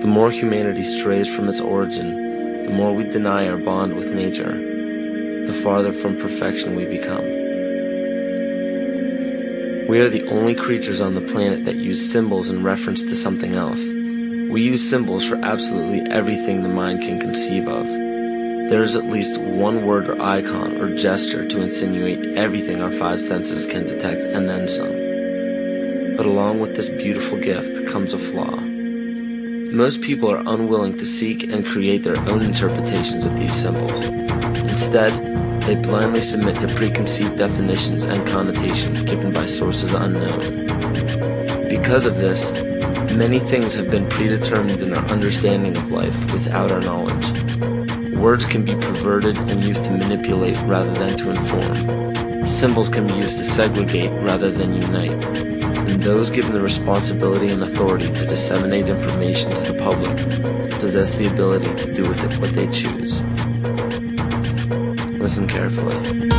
The more humanity strays from its origin, the more we deny our bond with nature, the farther from perfection we become. We are the only creatures on the planet that use symbols in reference to something else. We use symbols for absolutely everything the mind can conceive of. There is at least one word or icon or gesture to insinuate everything our five senses can detect and then some. But along with this beautiful gift comes a flaw. Most people are unwilling to seek and create their own interpretations of these symbols. Instead, they blindly submit to preconceived definitions and connotations given by sources unknown. Because of this, many things have been predetermined in our understanding of life without our knowledge. Words can be perverted and used to manipulate rather than to inform. Symbols can be used to segregate rather than unite. And those given the responsibility and authority to disseminate information to the public possess the ability to do with it what they choose. Listen carefully.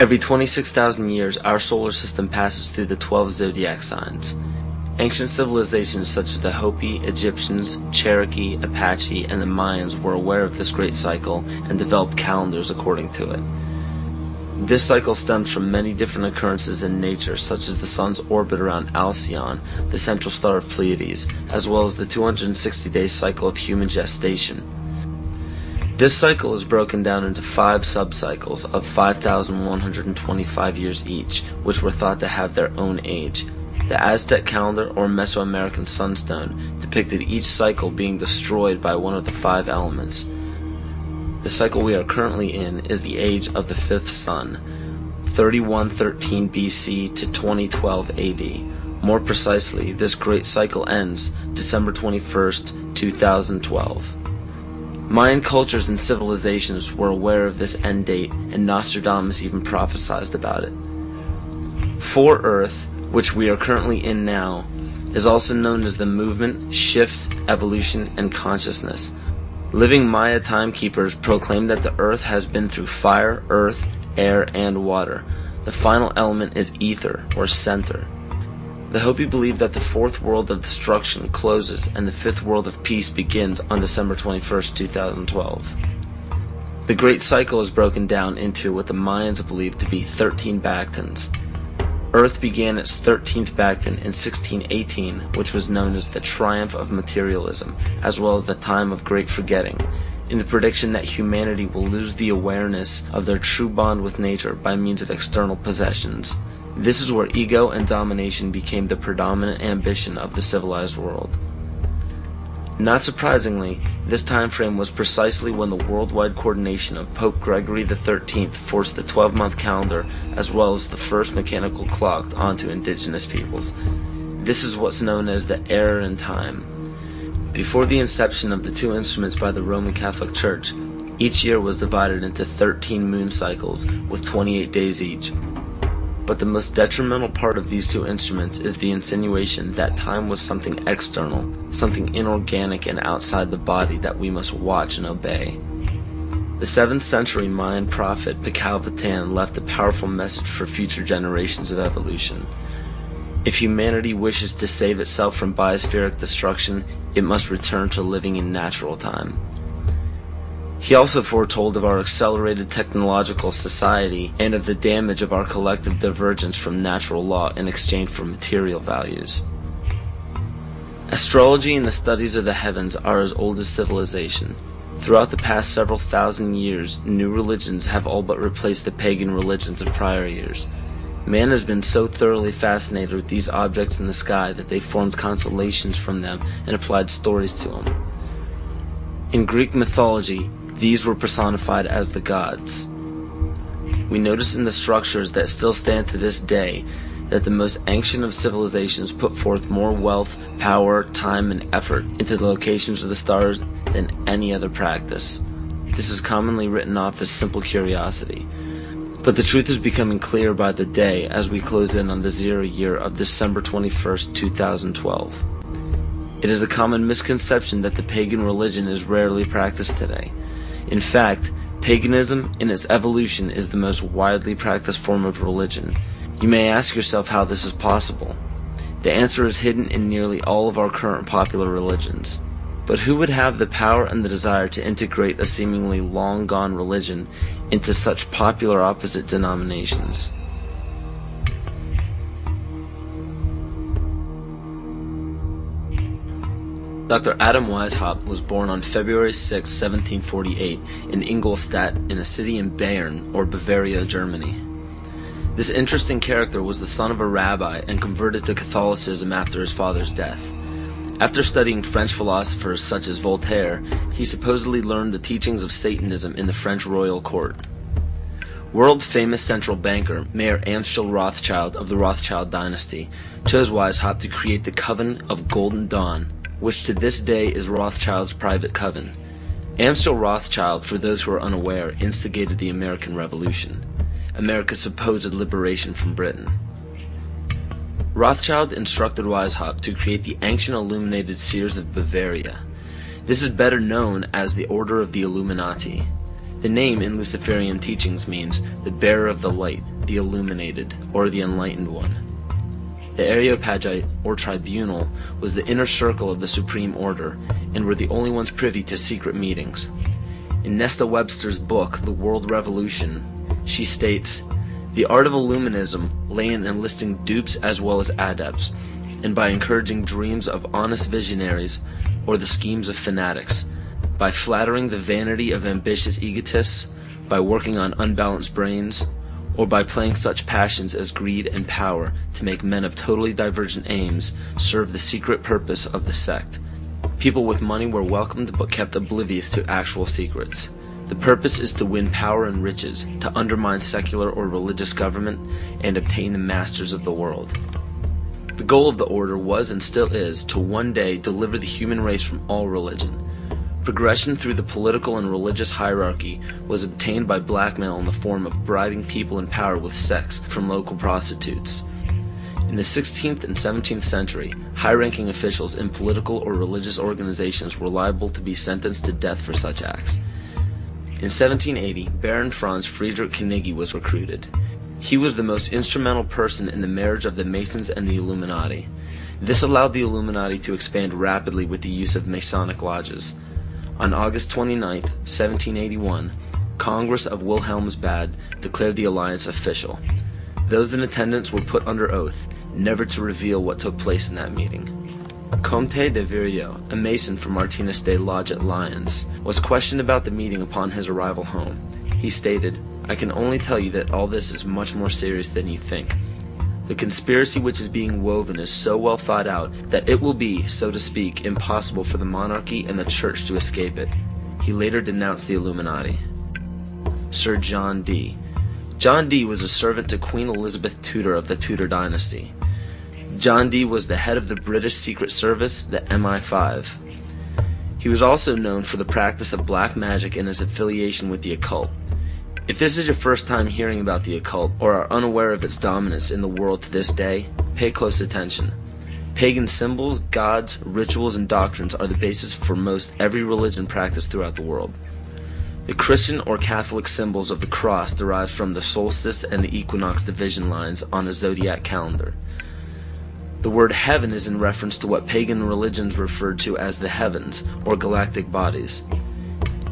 Every 26,000 years, our solar system passes through the 12 zodiac signs. Ancient civilizations such as the Hopi, Egyptians, Cherokee, Apache, and the Mayans were aware of this great cycle and developed calendars according to it. This cycle stems from many different occurrences in nature, such as the sun's orbit around Alcyon, the central star of Pleiades, as well as the 260-day cycle of human gestation. This cycle is broken down into 5 subcycles of 5,125 years each, which were thought to have their own age. The Aztec calendar or Mesoamerican sunstone depicted each cycle being destroyed by one of the 5 elements. The cycle we are currently in is the age of the 5th sun, 3113 BC to 2012 AD. More precisely, this great cycle ends December 21st, 2012. Mayan cultures and civilizations were aware of this end date, and Nostradamus even prophesied about it. For Earth, which we are currently in now, is also known as the movement, shift, evolution, and consciousness. Living Maya timekeepers proclaim that the Earth has been through fire, earth, air, and water. The final element is ether, or center. The Hopi believe that the 4th world of destruction closes and the 5th world of peace begins on December 21st, 2012. The great cycle is broken down into what the Mayans believe to be 13 Bactans. Earth began its 13th Bactan in 1618, which was known as the triumph of materialism, as well as the time of great forgetting, in the prediction that humanity will lose the awareness of their true bond with nature by means of external possessions. This is where ego and domination became the predominant ambition of the civilized world. Not surprisingly, this time frame was precisely when the worldwide coordination of Pope Gregory XIII forced the 12-month calendar as well as the first mechanical clock onto indigenous peoples. This is what's known as the error in time. Before the inception of the 2 instruments by the Roman Catholic Church, each year was divided into 13 moon cycles with 28 days each. But the most detrimental part of these 2 instruments is the insinuation that time was something external, something inorganic and outside the body that we must watch and obey. The 7th century Mayan prophet Pacalvatan left a powerful message for future generations of evolution. If humanity wishes to save itself from biospheric destruction, it must return to living in natural time. He also foretold of our accelerated technological society and of the damage of our collective divergence from natural law in exchange for material values. Astrology and the studies of the heavens are as old as civilization. Throughout the past several thousand years, new religions have all but replaced the pagan religions of prior years. Man has been so thoroughly fascinated with these objects in the sky that they formed constellations from them and applied stories to them. In Greek mythology, these were personified as the gods. We notice in the structures that still stand to this day that the most ancient of civilizations put forth more wealth, power, time, and effort into the locations of the stars than any other practice. This is commonly written off as simple curiosity. But the truth is becoming clear by the day as we close in on the 0 year of December 21st, 2012. It is a common misconception that the pagan religion is rarely practiced today. In fact, paganism in its evolution is the most widely practiced form of religion. You may ask yourself how this is possible. The answer is hidden in nearly all of our current popular religions. But who would have the power and the desire to integrate a seemingly long-gone religion into such popular opposite denominations? Dr. Adam Weishaupt was born on February 6, 1748 in Ingolstadt in a city in Bayern, or Bavaria, Germany. This interesting character was the son of a rabbi and converted to Catholicism after his father's death. After studying French philosophers such as Voltaire, he supposedly learned the teachings of Satanism in the French royal court. World-famous central banker Mayer Amschel Rothschild of the Rothschild dynasty chose Weishaupt to create the Coven of Golden Dawn, which to this day is Rothschild's private coven. Amschel Rothschild, for those who are unaware, instigated the American Revolution, America's supposed liberation from Britain. Rothschild instructed Weishaupt to create the ancient illuminated seers of Bavaria. This is better known as the Order of the Illuminati. The name in Luciferian teachings means the bearer of the light, the illuminated, or the enlightened one. The Areopagite, or tribunal, was the inner circle of the Supreme Order, and were the only ones privy to secret meetings. In Nesta Webster's book, The World Revolution, she states, "The art of Illuminism lay in enlisting dupes as well as adepts, and by encouraging dreams of honest visionaries or the schemes of fanatics, by flattering the vanity of ambitious egotists, by working on unbalanced brains, or by playing such passions as greed and power to make men of totally divergent aims serve the secret purpose of the sect. People with money were welcomed but kept oblivious to actual secrets. The purpose is to win power and riches, to undermine secular or religious government, and obtain the masters of the world." The goal of the order was and still is to one day deliver the human race from all religion. Progression through the political and religious hierarchy was obtained by blackmail in the form of bribing people in power with sex from local prostitutes. In the 16th and 17th century, high-ranking officials in political or religious organizations were liable to be sentenced to death for such acts. In 1780, Baron Franz Friedrich Knigge was recruited. He was the most instrumental person in the marriage of the Masons and the Illuminati. This allowed the Illuminati to expand rapidly with the use of Masonic lodges. On August 29, 1781, Congress of Wilhelmsbad declared the alliance official. Those in attendance were put under oath, never to reveal what took place in that meeting. Comte de Virieu, a Mason from Martinez de Lodge at Lyons, was questioned about the meeting upon his arrival home. He stated, "I can only tell you that all this is much more serious than you think. The conspiracy which is being woven is so well thought out that it will be, so to speak, impossible for the monarchy and the church to escape it." He later denounced the Illuminati. Sir John Dee. John Dee was a servant to Queen Elizabeth Tudor of the Tudor dynasty. John Dee was the head of the British Secret Service, the MI5. He was also known for the practice of black magic and his affiliation with the occult. If this is your first time hearing about the occult, or are unaware of its dominance in the world to this day, pay close attention. Pagan symbols, gods, rituals, and doctrines are the basis for most every religion practiced throughout the world. The Christian or Catholic symbols of the cross derive from the solstice and the equinox division lines on a zodiac calendar. The word heaven is in reference to what pagan religions referred to as the heavens, or galactic bodies.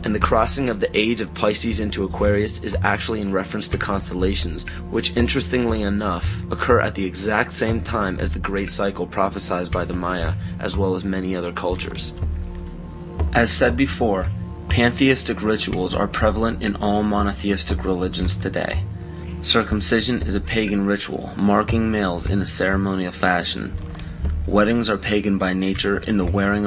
And the crossing of the age of Pisces into Aquarius is actually in reference to constellations, which interestingly enough occur at the exact same time as the great cycle prophesied by the Maya, as well as many other cultures. As said before, pantheistic rituals are prevalent in all monotheistic religions today. Circumcision is a pagan ritual, marking males in a ceremonial fashion. Weddings are pagan by nature in the wearing